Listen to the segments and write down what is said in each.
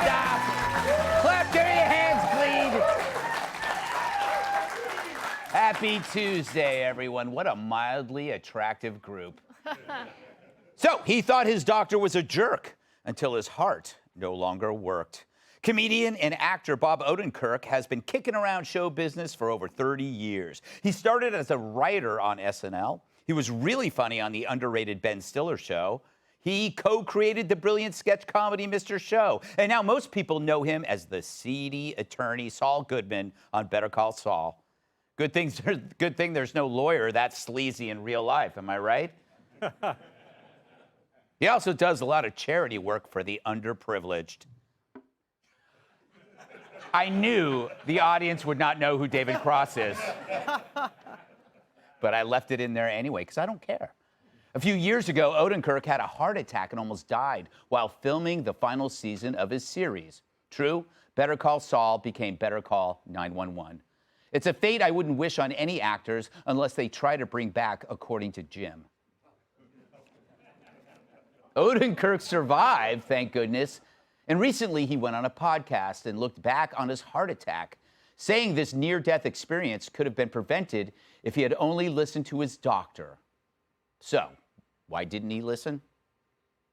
Stop. Clap dirty hands, please. Happy Tuesday, everyone. What a mildly attractive group. So, he thought his doctor was a jerk until his heart no longer worked. Comedian and actor Bob Odenkirk has been kicking around show business for over 30 years. He started as a writer on SNL. He was really funny on the underrated Ben Stiller show. He co-created the brilliant sketch comedy Mr. Show. And now most people know him as the seedy attorney Saul Goodman on Better Call Saul. Good thing there's no lawyer that sleazy in real life, am I right? He also does a lot of charity work for the underprivileged. I knew the audience would not know who David Cross is. But I left it in there anyway, because I don't care. A few years ago, Odenkirk had a heart attack and almost died while filming the final season of his series. True, Better Call Saul became Better Call 911. It's a fate I wouldn't wish on any actors unless they try to bring back According to Jim. Odenkirk survived, thank goodness. And recently he went on a podcast and looked back on his heart attack, saying this near-death experience could have been prevented if he had only listened to his doctor. So, why didn't he listen?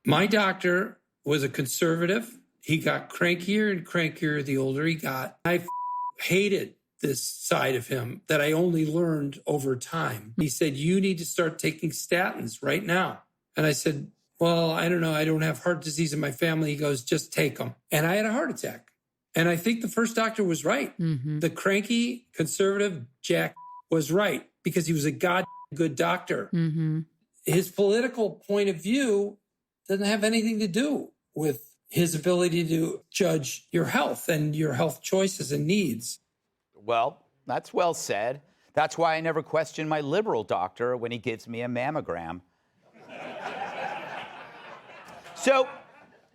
My doctor was a conservative. He got crankier and crankier the older he got. I hated this side of him that I only learned over time. He said, you need to start taking statins right now. And I said, well, I don't know. I don't have heart disease in my family. He goes, just take them. And I had a heart attack. And I think the first doctor was right. Mm-hmm. The cranky conservative Jack was right because he was a good doctor. Mm-hmm. His political point of view doesn't have anything to do with his ability to judge your health and your health choices and needs. Well, that's well said. That's why I never question my liberal doctor when he gives me a mammogram. So,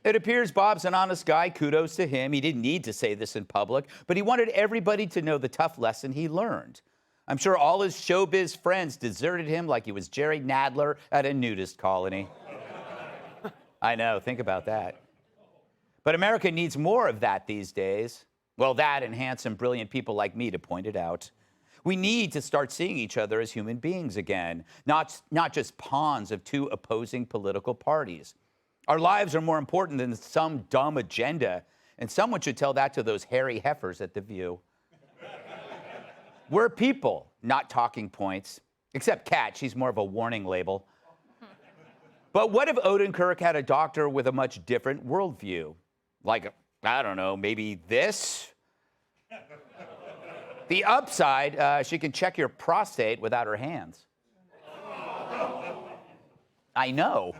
it appears Bob's an honest guy. Kudos to him. He didn't need to say this in public, but he wanted everybody to know the tough lesson he learned. I'm sure all his showbiz friends deserted him like he was Jerry Nadler at a nudist colony. I know, think about that. But America needs more of that these days. Well, that and handsome, brilliant people like me to point it out. We need to start seeing each other as human beings again, not just pawns of two opposing political parties. Our lives are more important than some dumb agenda, and someone should tell that to those hairy heifers at The View. We're people, not talking points. Except Kat, she's more of a warning label. But what if Odenkirk had a doctor with a much different worldview? Like, I don't know, maybe this? The upside, she can check your prostate without her hands. I know.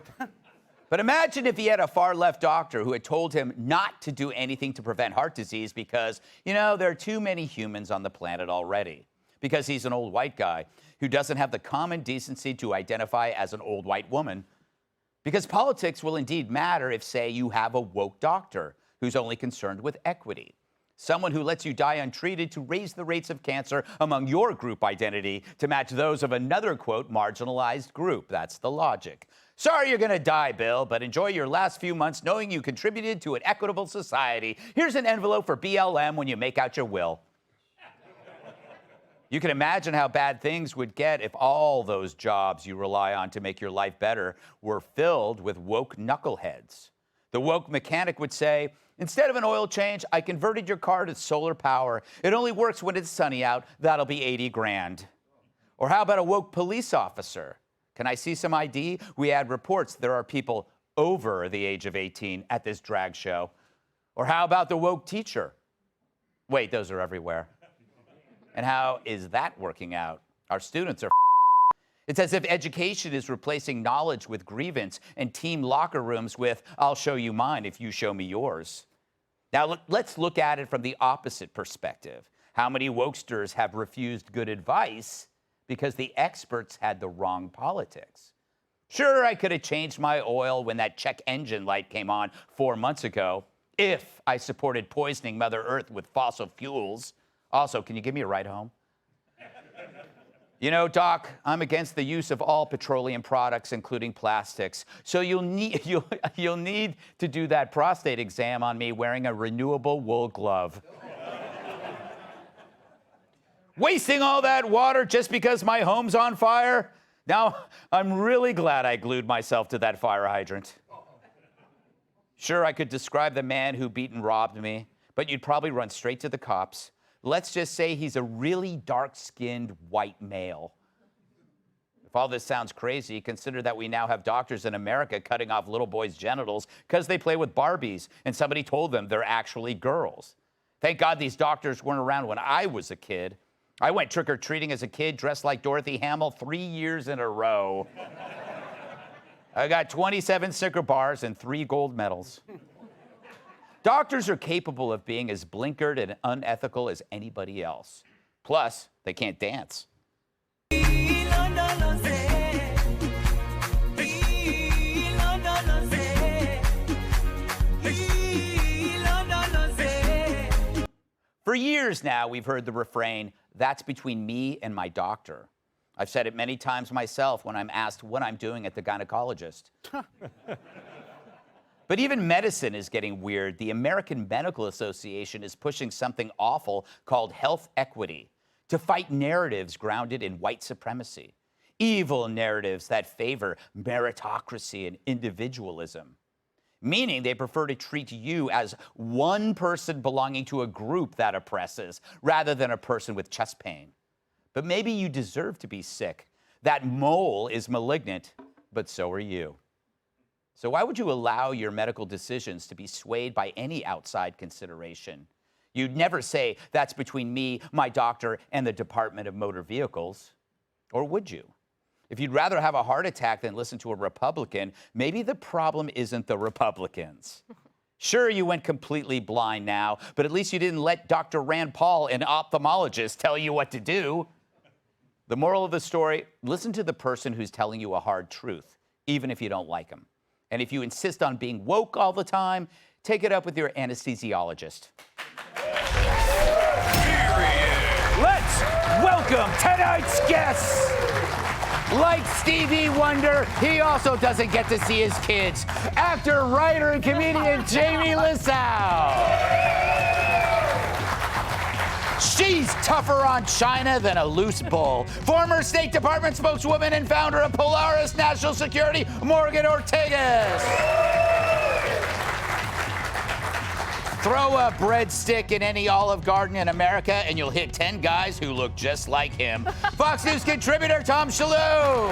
But imagine if he had a far-left doctor who had told him not to do anything to prevent heart disease because, there are too many humans on the planet already. Because he's an old white guy who doesn't have the common decency to identify as an old white woman. Because politics will indeed matter if, say, you have a woke doctor who's only concerned with equity. Someone who lets you die untreated to raise the rates of cancer among your group identity to match those of another, quote, marginalized group. That's the logic. Sorry you're going to die, Bill, but enjoy your last few months knowing you contributed to an equitable society. Here's an envelope for BLM when you make out your will. You can imagine how bad things would get if all those jobs you rely on to make your life better were filled with woke knuckleheads. The woke mechanic would say, instead of an oil change, I converted your car to solar power. It only works when it's sunny out. That'll be 80 grand. Or how about a woke police officer? Can I see some ID? We had reports there are people over the age of 18 at this drag show. Or how about the woke teacher? Wait, those are everywhere. And how is that working out? Our students are It's as if education is replacing knowledge with grievance and team locker rooms with, I'll show you mine if you show me yours. Now, let's look at it from the opposite perspective. How many wokesters have refused good advice because the experts had the wrong politics? Sure, I could have changed my oil when that check engine light came on 4 months ago, if I supported poisoning Mother Earth with fossil fuels. Also, can you give me a ride home? You know, Doc, I'm against the use of all petroleum products, including plastics. So you'll need to do that prostate exam on me wearing a renewable wool glove. Wasting all that water just because my home's on fire? Now, I'm really glad I glued myself to that fire hydrant. Sure, I could describe the man who beat and robbed me, but you'd probably run straight to the cops. Let's just say he's a really dark-skinned white male. If all this sounds crazy, consider that we now have doctors in America cutting off little boys' genitals because they play with Barbies and somebody told them they're actually girls. Thank God these doctors weren't around when I was a kid. I went trick-or-treating as a kid dressed like Dorothy Hamill 3 years in a row. I got 27 Snicker bars and 3 gold medals. Doctors are capable of being as blinkered and unethical as anybody else. Plus, they can't dance. For years now, we've heard the refrain, "That's between me and my doctor." I've said it many times myself when I'm asked what I'm doing at the gynecologist. But even medicine is getting weird. The American Medical Association is pushing something awful called health equity to fight narratives grounded in white supremacy, evil narratives that favor meritocracy and individualism, meaning they prefer to treat you as one person belonging to a group that oppresses rather than a person with chest pain. But maybe you deserve to be sick. That mole is malignant, but so are you. So why would you allow your medical decisions to be swayed by any outside consideration? You'd never say, "That's between me, my doctor, and the Department of Motor Vehicles." Or would you? If you'd rather have a heart attack than listen to a Republican, maybe the problem isn't the Republicans. Sure, you went completely blind now, but at least you didn't let Dr. Rand Paul, an ophthalmologist, tell you what to do. The moral of the story, listen to the person who's telling you a hard truth, even if you don't like them. And if you insist on being woke all the time, take it up with your anesthesiologist. Let's welcome tonight's guests. Like Stevie Wonder, he also doesn't get to see his kids. Actor, writer, and comedian Jamie Lissow. She's tougher on China than a loose bull. Former State Department spokeswoman and founder of Polaris National Security, Morgan Ortagus. Throw a breadstick in any Olive Garden in America and you'll hit 10 guys who look just like him. Fox News contributor Tom Shalhoub.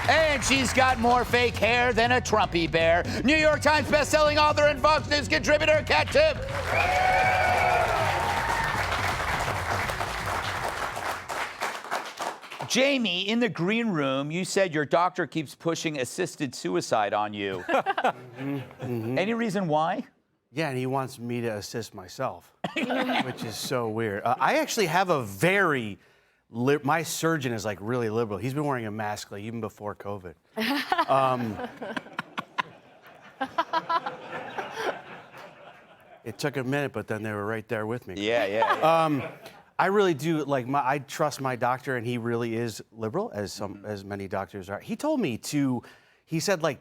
And she's got more fake hair than a Trumpy bear. New York Times bestselling author and Fox News contributor Kat Tipp. Jamie, in the green room, you said your doctor keeps pushing assisted suicide on you. Any reason why? Yeah, and he wants me to assist myself, which is so weird. I actually have a very, my surgeon is like really liberal. He's been wearing a mask like even before COVID. It took a minute, but then they were right there with me. Yeah. I really do I trust my doctor, and he really is liberal, as many doctors are. He told me to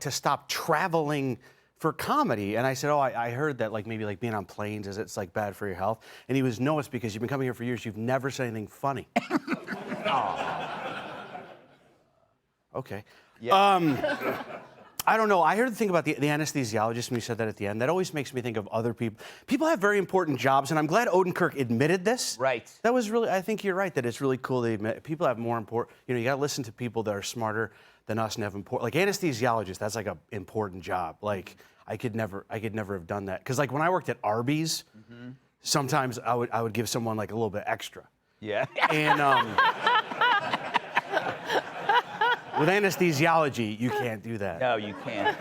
stop traveling for comedy, and I said, "Oh, I heard that maybe being on planes it's bad for your health." And he was, "No, it's because you've been coming here for years. You've never said anything funny." Okay. Yeah. I don't know. I heard the thing about the anesthesiologist when you said that at the end. That always makes me think of other people. People have very important jobs, and I'm glad Odenkirk admitted this. Right. That was really, I think you're right, that it's really cool to admit people have more important, you got to listen to people that are smarter than us and have important, anesthesiologist, that's an important job. I could never have done that. Because when I worked at Arby's, sometimes I would give someone a little bit extra. Yeah. And, with anesthesiology, you can't do that. No, you can't.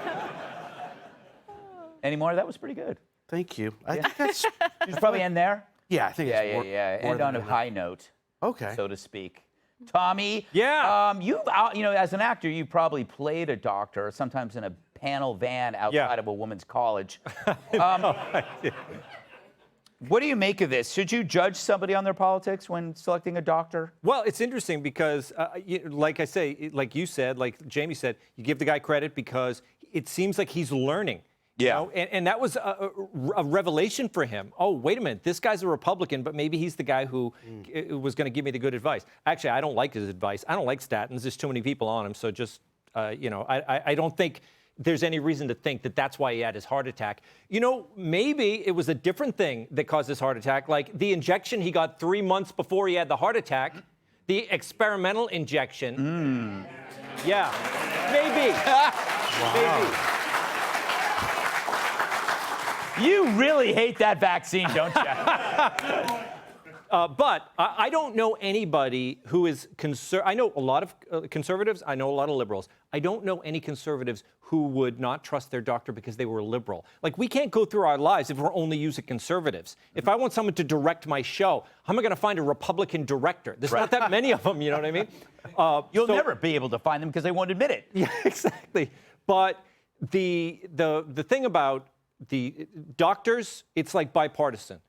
Any more? That was pretty good. Thank you. I think that's... You should probably end there. Yeah, I think it's more... End on a high note, okay, so to speak. Tommy? Yeah. You've, as an actor, you probably played a doctor, sometimes in a panel van outside of a woman's college. What do you make of this? Should you judge somebody on their politics when selecting a doctor? Well, it's interesting because, like I say, like you said, like Jamie said, you give the guy credit because it seems like he's learning. Yeah. You know? And that was a revelation for him. Oh, wait a minute. This guy's a Republican, but maybe he's the guy who was going to give me the good advice. Actually, I don't like his advice. I don't like statins. There's too many people on them. So just, I don't think there's any reason to think that that's why he had his heart attack. You know, maybe it was a different thing that caused his heart attack, like the injection he got 3 months before he had the heart attack, the experimental injection. Yeah, maybe. Maybe. You really hate that vaccine, don't you? But I don't know anybody who is I know a lot of conservatives. I know a lot of liberals. I don't know any conservatives who would not trust their doctor because they were liberal. Like, we can't go through our lives if we're only using conservatives. If I want someone to direct my show, how am I going to find a Republican director? There's not that many of them, you know what I mean? You'll never be able to find them because they won't admit it. Yeah, exactly. But the thing about the doctors, it's like bipartisan.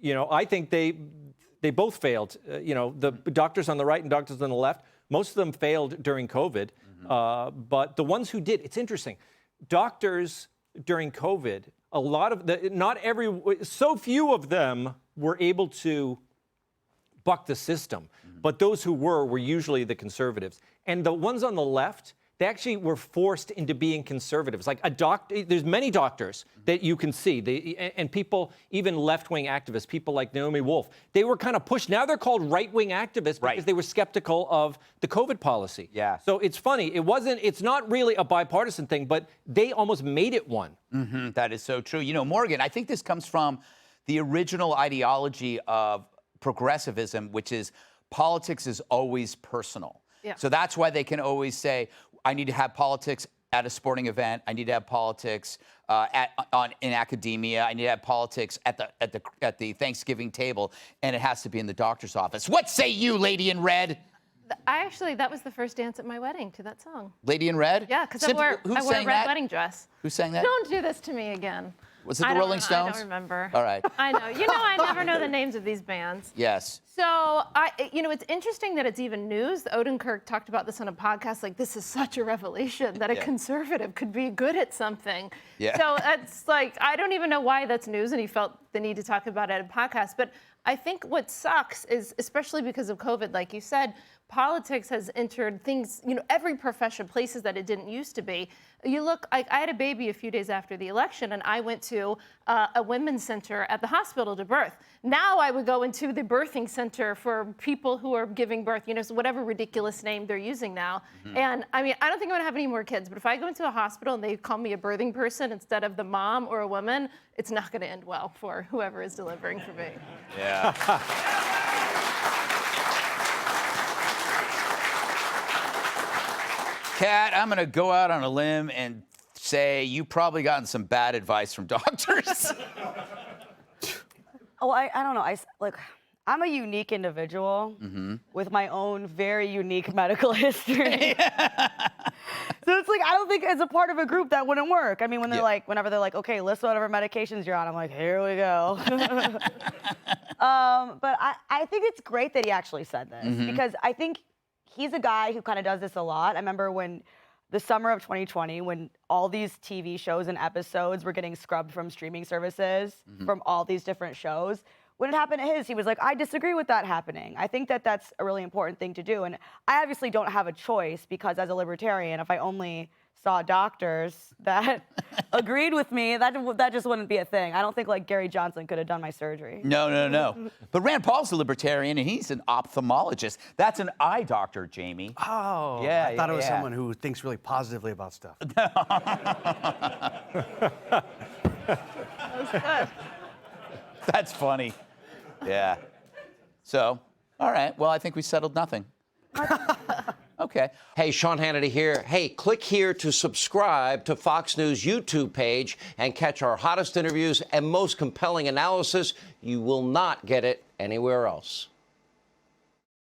You know, I think they both failed. You know, the doctors on the right and doctors on the left, most of them failed during COVID. But the ones who did, it's interesting. Doctors during COVID, a lot of so few of them were able to buck the system. But those who were usually the conservatives. And the ones on the left, they actually were forced into being conservatives. Like there's many doctors that you can see, and people, even left-wing activists, people like Naomi Wolf, they were kind of pushed. Now they're called right-wing activists because they were skeptical of the COVID policy. Yeah. So it's funny. It's not really a bipartisan thing, but they almost made it one. That is so true. You know, Morgan, I think this comes from the original ideology of progressivism, which is politics is always personal. Yeah. So that's why they can always say, I need to have politics at a sporting event. I need to have politics in academia. I need to have politics at the Thanksgiving table, and it has to be in the doctor's office. What say you, Lady in Red? That was the first dance at my wedding to that song. Lady in Red? Yeah, because I wore a red wedding dress. Who sang that? Don't do this to me again. Was it the Rolling Stones? I don't remember. All right. I know. You know, I never know the names of these bands. Yes. So, it's interesting that it's even news. Odenkirk talked about this on a podcast. Like, this is such a revelation that a conservative could be good at something. Yeah. So that's like, I don't even know why that's news, and he felt the need to talk about it at a podcast. But I think what sucks is, especially because of COVID, like you said, politics has entered things, every profession, places that it didn't used to be. You look, I had a baby a few days after the election, and I went to a women's center at the hospital to birth. Now I would go into the birthing center for people who are giving birth, so whatever ridiculous name they're using now. And I mean, I don't think I'm gonna have any more kids, but if I go into a hospital and they call me a birthing person instead of the mom or a woman, it's not gonna end well for whoever is delivering for me. Yeah. Kat, I'm going to go out on a limb and say you've probably gotten some bad advice from doctors. Oh, I don't know. I'm a unique individual with my own very unique medical history. So it's like, I don't think as a part of a group that wouldn't work. I mean, when they're whenever they're like, okay, list whatever medications you're on, I'm like, here we go. But I think it's great that he actually said this because I think he's a guy who kind of does this a lot. I remember when the summer of 2020, when all these TV shows and episodes were getting scrubbed from streaming services from all these different shows. When it happened to his, he was like, I disagree with that happening. I think that that's a really important thing to do. And I obviously don't have a choice because as a libertarian, if I only saw doctors that agreed with me, that just wouldn't be a thing. I don't think like Gary Johnson could have done my surgery. No. But Rand Paul's a libertarian, and he's an ophthalmologist. That's an eye doctor, Jamie. Oh, Yeah, I thought it was yeah. someone who thinks really positively about stuff. That was good. That's funny. Yeah. So, all right. Well, I think we settled nothing. Okay. Hey, Sean Hannity here. Hey, click here to subscribe to Fox News YouTube page and catch our hottest interviews and most compelling analysis. You will not get it anywhere else.